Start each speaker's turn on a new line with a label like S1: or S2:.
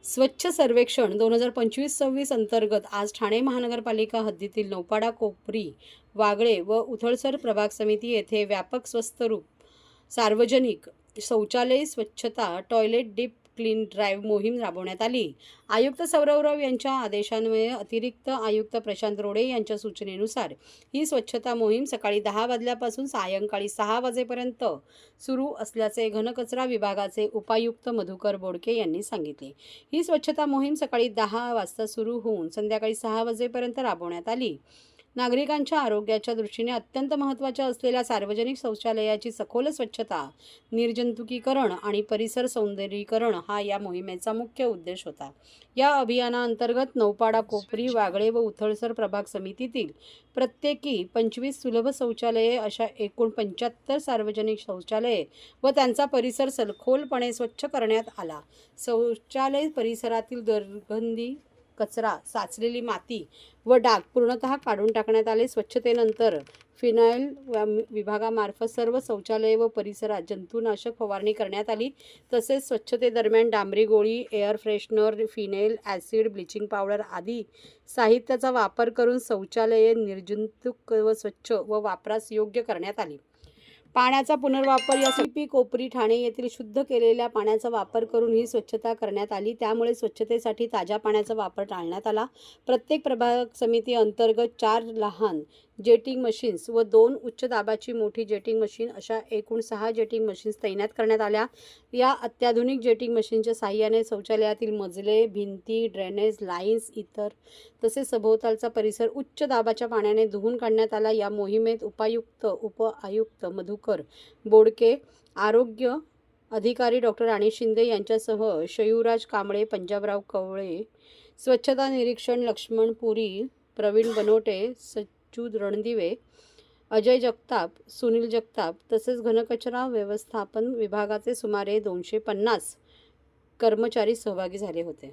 S1: स्वच्छ सर्वेक्षण 2025-26 अंतर्गत आज ठाणे महानगरपालिका हद्दीतील नौपाडा, कोपरी, वागळे व उथळसर प्रभाग समिती येथे व्यापक स्वस्तरूप सार्वजनिक शौचालय स्वच्छता टॉयलेट डीप क्लीन ड्राईव्ह मोहीम राबवण्यात आली। आयुक्त सौरव राव यांच्या आदेशान्वये अतिरिक्त आयुक्त प्रशांत रोडे यांच्या सूचनेनुसार ही स्वच्छता मोहीम सकाळी 10 वाजल्यापासून सायंकाळी 6 वाजेपर्यंत सुरू असल्याचे घनकचरा विभागाचे उपायुक्त मधुकर बोडके यांनी सांगितले। ही स्वच्छता मोहीम सकाळी 10 वाजता सुरू होऊन संध्याकाळी 6 वाजेपर्यंत राबवण्यात आली। नागरिकांच्या आरोग्याच्या दृष्टीने अत्यंत महत्त्वाच्या असलेल्या सार्वजनिक शौचालयाची सखोल स्वच्छता, निर्जंतुकीकरण आणि परिसर सौंदर्यीकरण हा या मोहिमेचा मुख्य उद्देश होता। या अभियानाअंतर्गत नौपाडा, कोपरी, वागळे व उथळसर प्रभाग समितीतील प्रत्येकी 25 सुलभ शौचालये अशा एकूण 75 सार्वजनिक शौचालये व त्यांचा परिसर सखोलपणे स्वच्छ करण्यात आला। शौचालय परिसरातील दुर्गंधी, कचरा, साचलेली माती व डाग पूर्णतः काढून टाकण्यात आले। स्वच्छतेनंतर फिनाईल विभागामार्फत सर्व शौचालये व परिसरात जंतुनाशक फवारणी करण्यात आली। तसेच स्वच्छतेदरम्यान डांबरी गोळी, air freshener, phenyl, acid, bleaching powder आदी साहित्याचा वापर करून शौचालये निर्जंतुक व स्वच्छ व वापरास योग्य करण्यात आली। पाण्याचा पुनर्वापर यासाठी कोपरी, ठाणे येथील शुद्ध केलेल्या पाण्याचा वापर करून ही स्वच्छता करण्यात आली। त्यामुळे स्वच्छतेसाठी ताज्या पाण्याचा वापर टाळण्यात आला। प्रत्येक प्रभाग समिती अंतर्गत 4 लहान जेटिंग मशीन्स व 2 उच्च दाबाची मोठी जेटिंग मशीन अशा एकूण 6 जेटिंग मशीन्स तैनात करण्यात आल्या। या अत्याधुनिक जेटिंग मशीनच्या साहाय्याने शौचालयातील मजले, भिंती, ड्रेनेज लाईन्स तसेच सभोवतालचा परिसर उच्च दाबाच्या पाण्याने धुवून काढण्यात आला। या मोहिमेत उपायुक्त, उप-आयुक्त मधुकर बोडके, आरोग्य अधिकारी डॉक्टर राणी शिंदे यांच्यासह शयूराज कांबळे, पंजाबराव कवळे, स्वच्छता निरीक्षण लक्ष्मण पुरी, प्रवीण बनोटे, सच्चू रणदिवे, अजय जगताप, सुनील जगताप तसेच घनकचरा व्यवस्थापन विभागाचे सुमारे 250 कर्मचारी सहभागी झाले होते।